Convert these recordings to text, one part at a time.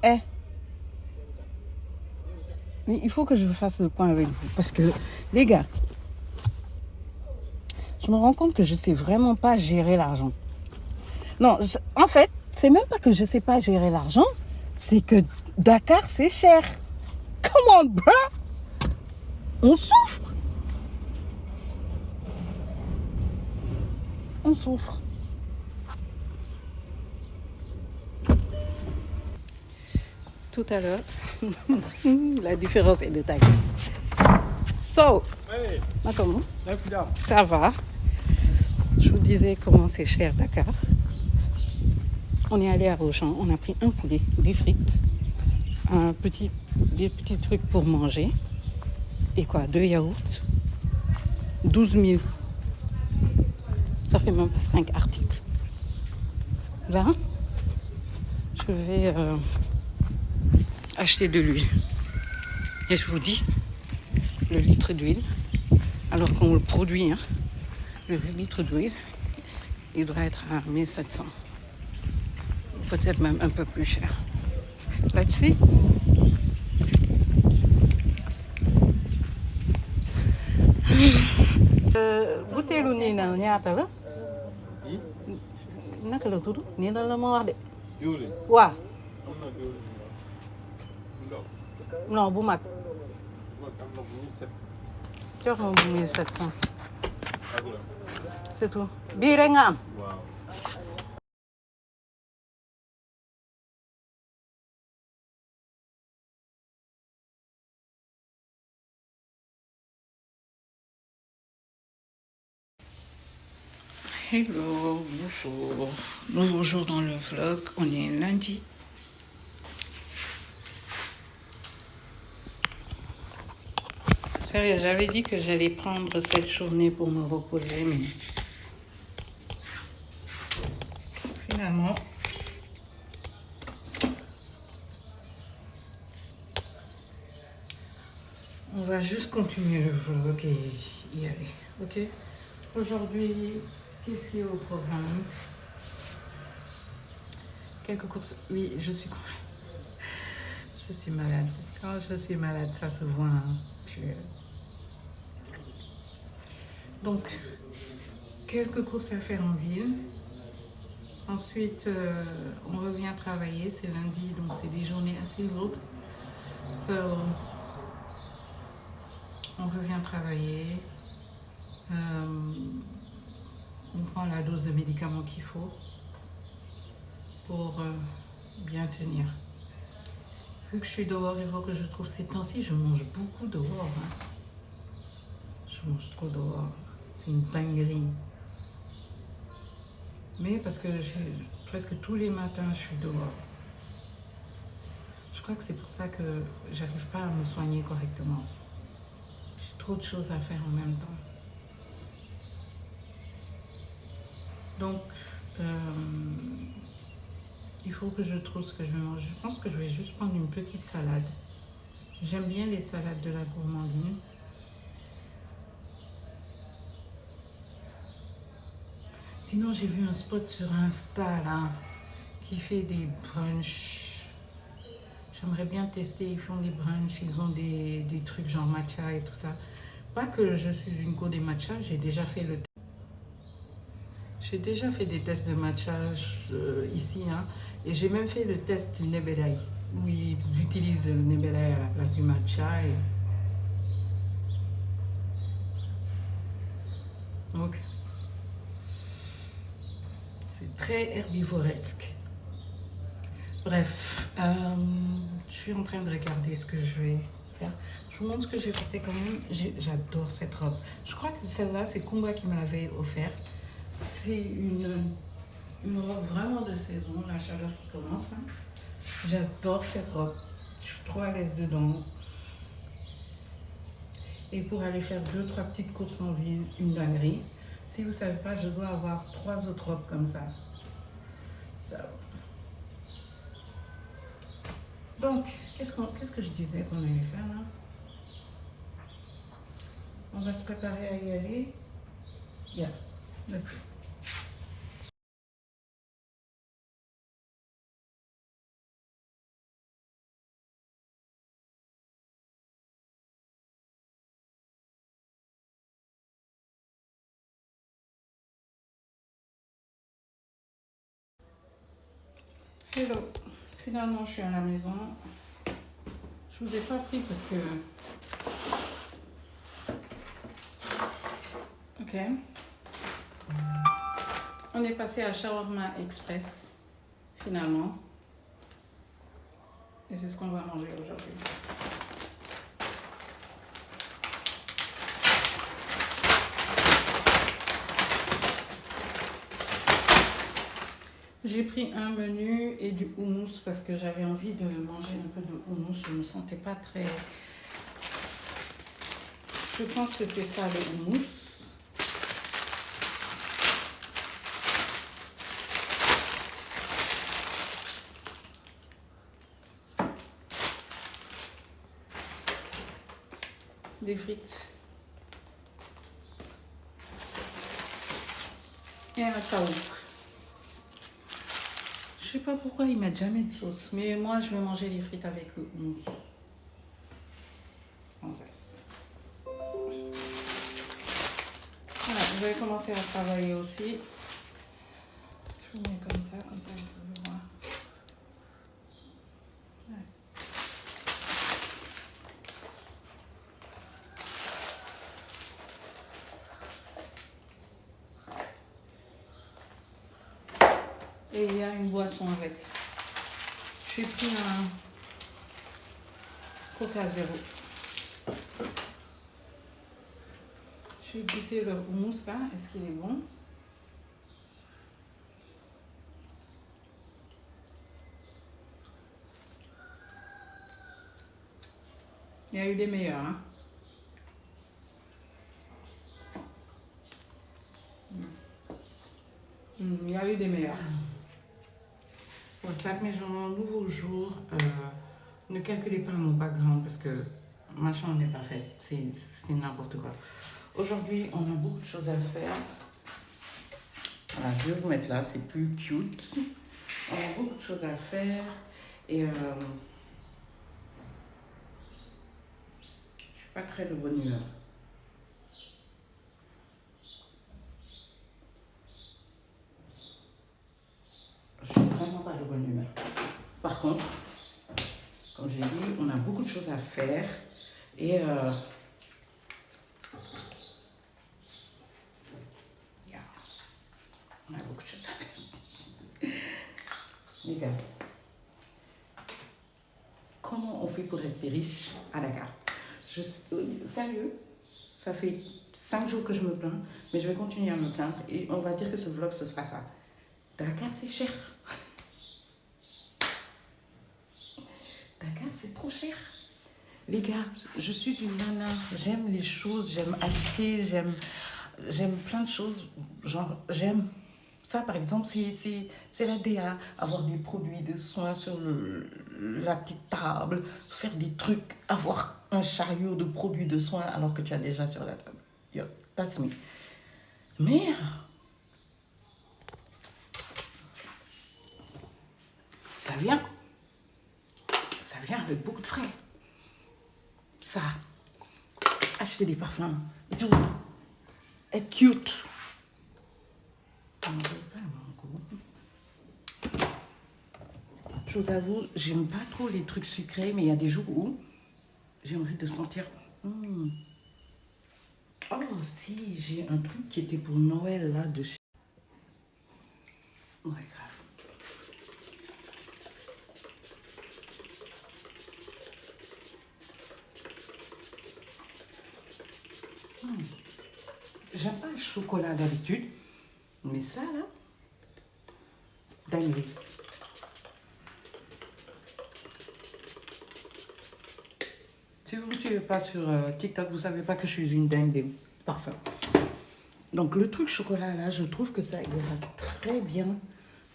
Eh, mais il faut que je fasse le point avec vous. Parce que, les gars, je me rends compte que je ne sais vraiment pas gérer l'argent. Non, en fait, c'est même pas que je ne sais pas gérer l'argent, c'est que Dakar, c'est cher. Come on, bro! On souffre. On souffre. Tout à l'heure, la différence est de taille. So, Hey, comment left down. ça va? Je vous disais comment c'est cher Dakar. On est allé à Auchan, on a pris un poulet, des frites, des petits trucs pour manger. Et quoi, 2 yaourts, 12 000. Ça fait même pas 5 articles. Là, je vais acheter de l'huile. Et je vous dis, le litre d'huile, alors qu'on le produit, hein, le litre d'huile, il doit être à 1700. Peut-être même un peu plus cher. Là-dessus, butéelu nii na ñaata la naka la tudd nii na la ma wax de Diwlin. waaw Am na diwlin bu ndaw. non bu mag Am na bu 1700. jox ma bu 1700 Ak la. c'est tout bii rek nga am Waaw. Hello, bonjour. Nouveau jour dans le vlog, on est lundi. Sérieux, j'avais dit que j'allais prendre cette journée pour me reposer, mais finalement, on va juste continuer le vlog et y aller, ok? Aujourd'hui, qu'est-ce qui est au programme? Quelques courses. Oui, je suis malade. Quand je suis malade, ça se voit. Hein. Donc, quelques courses à faire en ville. Ensuite, on revient travailler. C'est lundi, donc c'est des journées assez lourdes. So, on revient travailler. On prend la dose de médicaments qu'il faut pour bien tenir. Vu que je suis dehors, il faut que je trouve ces temps-ci, je mange beaucoup dehors. Hein. Je mange trop dehors. C'est une dinguerie. Mais parce que presque tous les matins, je suis dehors. Je crois que c'est pour ça que j'arrive pas à me soigner correctement. J'ai trop de choses à faire en même temps. Donc, il faut que je trouve ce que je vais manger. Je pense que je vais juste prendre une petite salade. J'aime bien les salades de la gourmandine. Sinon, j'ai vu un spot sur Insta là, qui fait des brunchs. J'aimerais bien tester, ils font des brunchs, ils ont des trucs genre matcha et tout ça. Pas que je suis une go des matchas, j'ai déjà fait le test. J'ai déjà fait des tests de matcha ici, hein, et j'ai même fait le test du nebelai, où ils utilisent le nebelai à la place du matcha. Et... Donc, c'est très herbivoresque. Bref, je suis en train de regarder ce que je vais faire. Je vous montre ce que j'ai porté quand même. J'adore cette robe. Je crois que celle-là, c'est Kumba qui me l'avait offert. C'est une robe vraiment de saison, la chaleur qui commence. Hein. J'adore cette robe. Je suis trop à l'aise dedans. Et pour aller faire 2-3 petites courses en ville, une dinguerie. Si vous ne savez pas, je dois avoir 3 autres robes comme ça. Donc, qu'est-ce que je disais qu'on allait faire là? On va se préparer à y aller. Yeah, let's go. Hello. Finalement, je suis à la maison. Je vous ai pas pris parce que... Ok. On est passé à Shawarma Express, finalement. Et c'est ce qu'on va manger aujourd'hui. J'ai pris un menu et du houmous parce que j'avais envie de manger un peu de houmous. Je ne me sentais pas très... Je pense que c'est ça le houmous. Des frites. Et un taouk. Je sais pas pourquoi ils mettent jamais de sauce, mais moi je vais manger les frites avec le houmous. En vrai. Voilà, je vais commencer à travailler aussi. Je mets comme ça vous pouvez voir. Ouais. Et il y a une boisson avec. J'ai pris un Coca Zéro. Je vais goûter le houmous là. Est-ce qu'il est bon? Il y a eu des meilleurs. Hein? Il y a eu des meilleurs. WhatsApp, mes gens, nouveau jour. Ne calculez pas mon background parce que ma chambre n'est pas faite. C'est n'importe quoi. Aujourd'hui, on a beaucoup de choses à faire. Voilà, je vais vous mettre là, c'est plus cute. On a beaucoup de choses à faire et je suis pas très de bonne humeur. Je suis vraiment pas de bonne humeur. Par contre, comme j'ai dit, on a beaucoup de choses à faire et on a beaucoup de choses à faire. Les gars, comment on fait pour rester riche à Dakar? Sérieux, ça fait 5 jours que je me plains, mais je vais continuer à me plaindre et on va dire que ce vlog, ce sera ça. Dakar, c'est cher. Dakar, c'est trop cher. Les gars, je suis une nana, j'aime les choses, j'aime acheter, j'aime plein de choses. Genre, j'aime ça, par exemple, c'est la DA, avoir des produits de soins sur la petite table, faire des trucs, avoir un chariot de produits de soins alors que tu as déjà sur la table. Yo, that's me. Mais ça vient avec beaucoup de frais. Ça, acheter des parfums, tout, être cute. Je vous avoue, j'aime pas trop les trucs sucrés, mais il y a des jours où j'ai envie de sentir... Oh si, j'ai un truc qui était pour Noël là de chez... Ouais, grave. J'aime pas le chocolat d'habitude, mais ça là, dinguerie. Si vous ne me suivez pas sur TikTok, vous savez pas que je suis une dingue des parfums. Donc le truc chocolat là, je trouve que ça ira très bien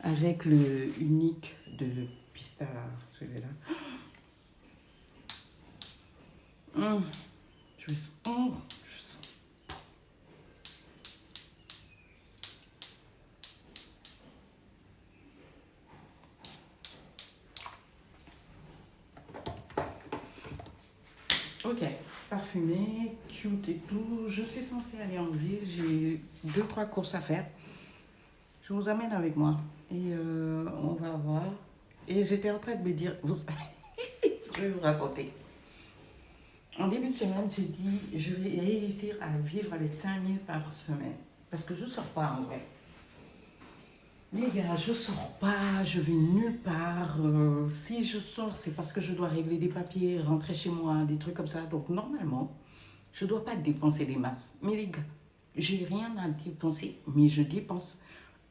avec le unique de Pista, celui-là. Je sens. Ok, parfumé, cute et tout. Je suis censée aller en ville. J'ai 2-3 courses à faire. Je vous amène avec moi et on va voir Et j'étais en train de me dire, je vais vous raconter. En début de semaine, j'ai dit, je vais réussir à vivre avec 5000 par semaine. Parce que je ne sors pas en vrai. Les gars, je sors pas, je vais nulle part. Si je sors, c'est parce que je dois régler des papiers, rentrer chez moi, des trucs comme ça. Donc normalement, je ne dois pas dépenser des masses. Mais les gars, j'ai rien à dépenser, mais je dépense.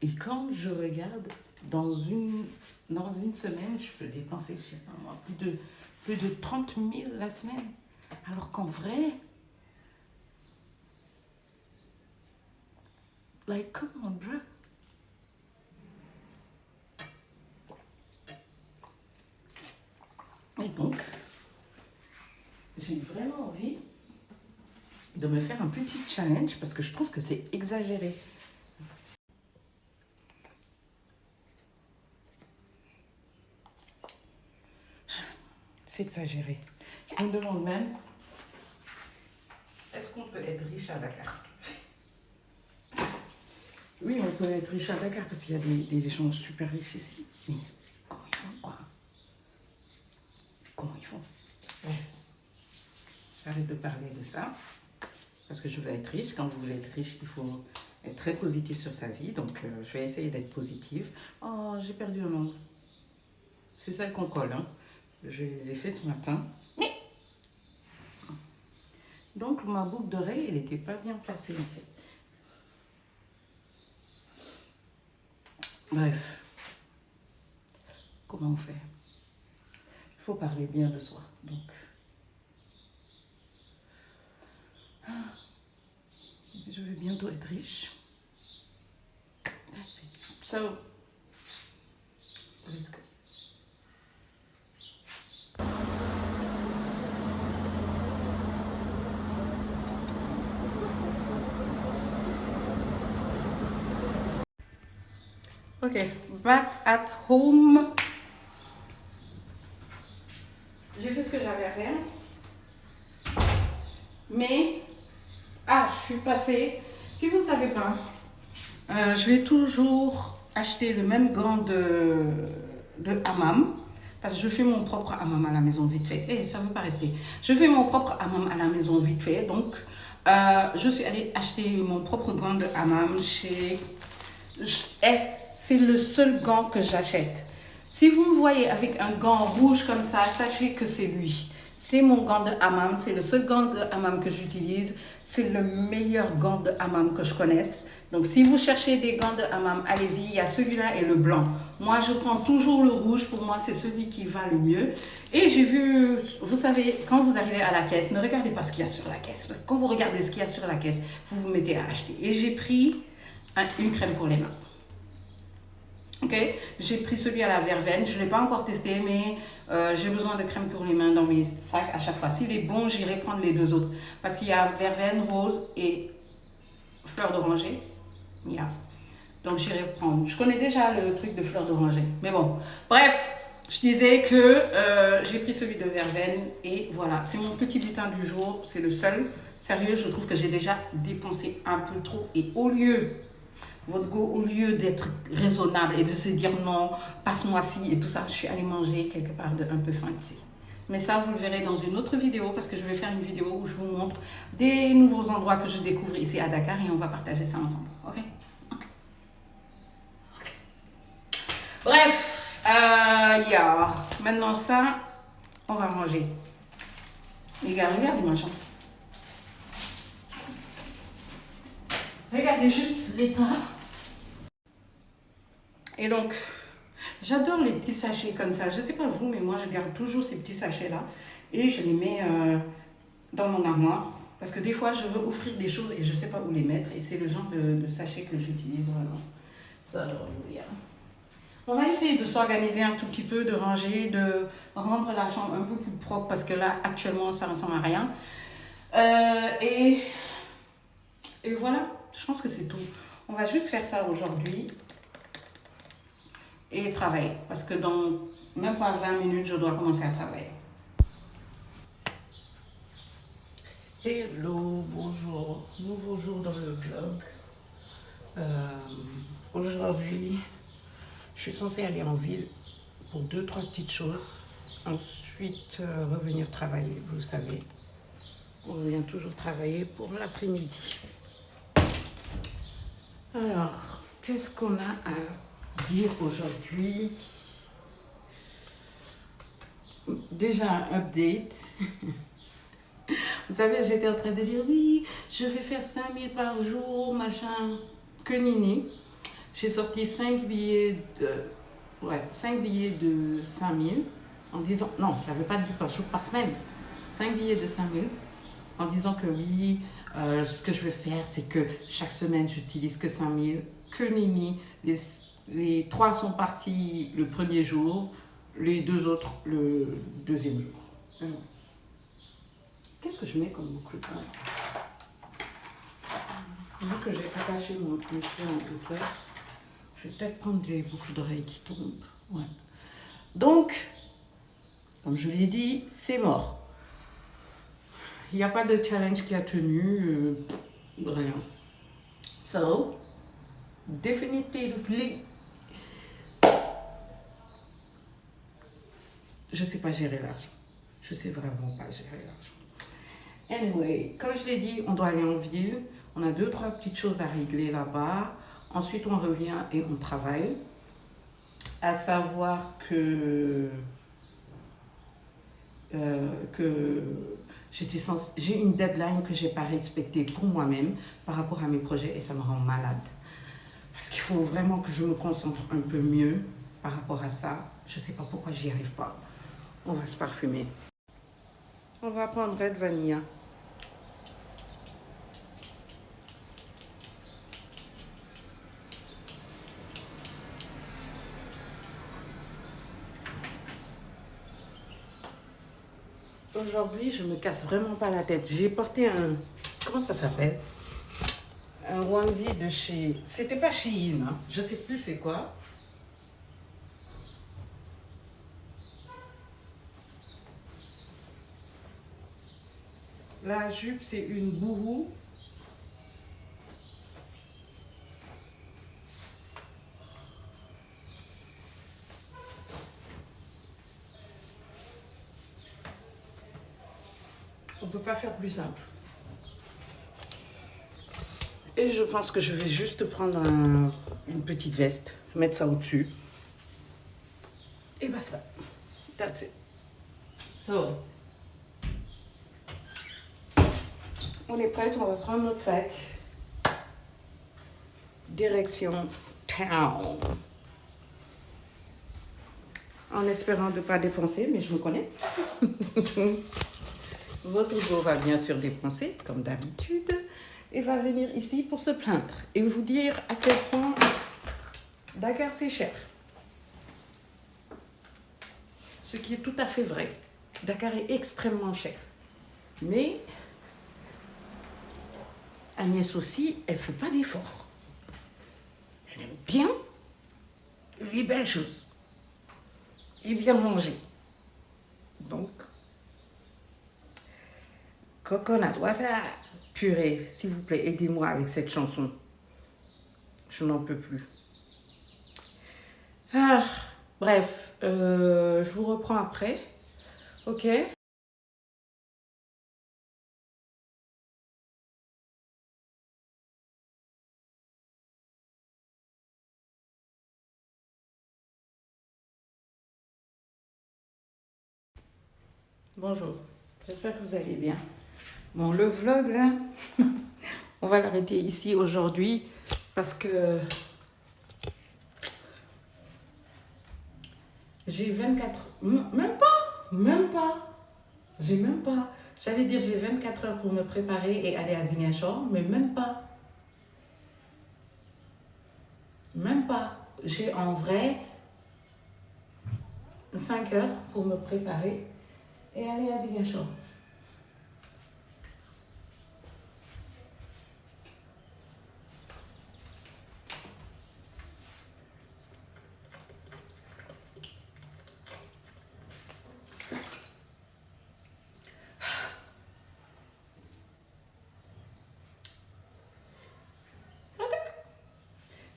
Et quand je regarde, dans une semaine, je peux dépenser, je sais pas moi, plus de 30 000 la semaine. Alors qu'en vrai, like, come on, bro. Et donc, j'ai vraiment envie de me faire un petit challenge parce que je trouve que c'est exagéré. C'est exagéré. Je me demande même, est-ce qu'on peut être riche à Dakar? Oui, on peut être riche à Dakar parce qu'il y a des gens super riches ici. Mais comment ils font, quoi? Comment ils font? Bref. J'arrête de parler de ça. Parce que je veux être riche. Quand vous voulez être riche, il faut être très positif sur sa vie. Donc, je vais essayer d'être positive. Oh, j'ai perdu un ongle. C'est ça qu'on colle, hein. Je les ai fait ce matin. Donc, ma boucle d'oreille, elle n'était pas bien placée, en fait. Bref. Comment on fait? Il faut parler bien de soi. Donc, je vais bientôt être riche. That's it. So, let's go. Ok, back at home. J'ai fait ce que j'avais à faire. Mais, je suis passée. Si vous ne savez pas, je vais toujours acheter le même gant de hammam. Parce que je fais mon propre hammam à la maison vite fait. Ça ne veut pas rester. Je fais mon propre hammam à la maison vite fait. Donc, je suis allée acheter mon propre gant de hammam chez... c'est le seul gant que j'achète. Si vous me voyez avec un gant rouge comme ça, sachez que c'est lui. C'est mon gant de hammam. C'est le seul gant de hammam que j'utilise. C'est le meilleur gant de hammam que je connaisse. Donc, si vous cherchez des gants de hammam, allez-y. Il y a celui-là et le blanc. Moi, je prends toujours le rouge. Pour moi, c'est celui qui va le mieux. Et j'ai vu, vous savez, quand vous arrivez à la caisse, ne regardez pas ce qu'il y a sur la caisse. Parce que quand vous regardez ce qu'il y a sur la caisse, vous vous mettez à acheter. Et j'ai pris une crème pour les mains. Ok, j'ai pris celui à la verveine. Je ne l'ai pas encore testé, mais j'ai besoin de crème pour les mains dans mes sacs à chaque fois. S'il est bon, j'irai prendre les deux autres. Parce qu'il y a verveine, rose et fleur d'oranger. Yeah. Donc j'irai prendre. Je connais déjà le truc de fleur d'oranger. Mais bon, bref, je disais que j'ai pris celui de verveine. Et voilà, c'est mon petit butin du jour. C'est le seul. Sérieux, je trouve que j'ai déjà dépensé un peu trop. Et au lieu... Votre go, au lieu d'être raisonnable et de se dire non, passe-moi ci et tout ça, je suis allée manger quelque part de un peu fancy. Mais ça, vous le verrez dans une autre vidéo parce que je vais faire une vidéo où je vous montre des nouveaux endroits que je découvre ici à Dakar et on va partager ça ensemble. Ok? Bref, maintenant ça, on va manger. Les gars, regardez ma chambre. Regardez juste l'état. Et donc, j'adore les petits sachets comme ça. Je ne sais pas vous, mais moi, je garde toujours ces petits sachets-là. Et je les mets dans mon armoire. Parce que des fois, je veux offrir des choses et je ne sais pas où les mettre. Et c'est le genre de sachet que j'utilise vraiment. Ça, on va essayer de s'organiser un tout petit peu, de ranger, de rendre la chambre un peu plus propre. Parce que là, actuellement, ça ne ressemble à rien. Et voilà. Je pense que c'est tout. On va juste faire ça aujourd'hui et travailler. Parce que dans même pas 20 minutes, je dois commencer à travailler. Hello, bonjour. Nouveau jour dans le vlog. Aujourd'hui, je suis censée aller en ville pour deux, trois petites choses. Ensuite, revenir travailler, vous savez. On revient toujours travailler pour l'après-midi. Alors, qu'est-ce qu'on a à dire aujourd'hui? Déjà un update. Vous savez, j'étais en train de dire oui, je vais faire 5000 par jour, machin, que nini. J'ai sorti 5 billets de 5000 en disant, non, je n'avais pas dit par jour, par semaine, 5 billets de 5000 en disant que oui, ce que je vais faire, c'est que chaque semaine, j'utilise que 5000, que nini. Les 3 sont partis le premier jour, les 2 autres le deuxième jour. Qu'est-ce que je mets comme boucle d'oreille? Vu que j'ai attaché mon chien en hauteur, je vais peut-être prendre des boucles d'oreilles qui tombent. Ouais. Donc, comme je l'ai dit, c'est mort. Il n'y a pas de challenge qui a tenu, rien. So, definitively, je ne sais pas gérer l'argent. Je ne sais vraiment pas gérer l'argent. Anyway, comme je l'ai dit, on doit aller en ville. On a 2-3 petites choses à régler là-bas. Ensuite, on revient et on travaille. À savoir que j'ai une deadline que je n'ai pas respectée pour moi-même par rapport à mes projets et ça me rend malade. Parce qu'il faut vraiment que je me concentre un peu mieux par rapport à ça. Je ne sais pas pourquoi j'y arrive pas. On va se parfumer. On va prendre Red Vanilla. Aujourd'hui, je me casse vraiment pas la tête. J'ai porté un... Comment ça s'appelle? Un onesie de chez... C'était pas Shein, hein. Je sais plus c'est quoi. La jupe, c'est une bourrou. On ne peut pas faire plus simple. Et je pense que je vais juste prendre une petite veste, mettre ça au-dessus. Et basta. That's it. So, on est prête, on va prendre notre sac. Direction town. En espérant de ne pas dépenser, mais je me connais. Votre go va bien sûr dépenser, comme d'habitude, et va venir ici pour se plaindre et vous dire à quel point Dakar c'est cher. Ce qui est tout à fait vrai. Dakar est extrêmement cher. Mais Agnès aussi, elle ne fait pas d'efforts. Elle aime bien les belles choses et bien manger. Donc, Coconut Water, purée, s'il vous plaît, aidez-moi avec cette chanson. Je n'en peux plus. Ah, bref, je vous reprends après. Ok? Bonjour, j'espère que vous allez bien. Bon, le vlog, là, on va l'arrêter ici aujourd'hui parce que j'ai 24... Même pas. J'ai même pas. J'allais dire j'ai 24 heures pour me préparer et aller à Ziguinchor, mais même pas. Même pas. J'ai en vrai 5 heures pour me préparer et aller à Ziguinchor.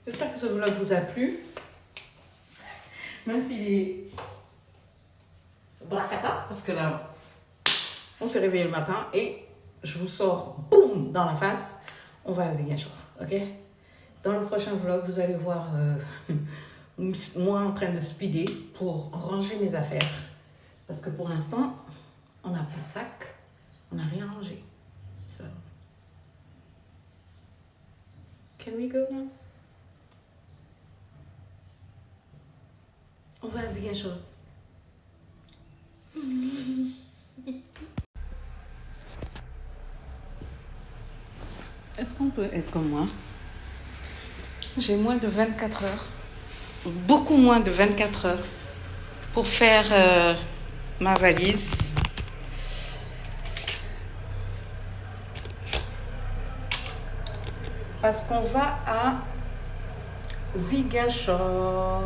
J'espère que ce vlog vous a plu. Même s'il est bracata, parce que là, on s'est réveillé le matin et je vous sors, boum, dans la face, on va à Ziguinchor, ok? Dans le prochain vlog, vous allez voir moi en train de speeder pour ranger mes affaires. Parce que pour l'instant, on n'a pas de sac, on n'a rien rangé. So, can we go now? On va à Ziguinchor. Est-ce qu'on peut être comme moi? J'ai moins de 24 heures, beaucoup moins de 24 heures pour faire ma valise. Parce qu'on va à Ziguinchor.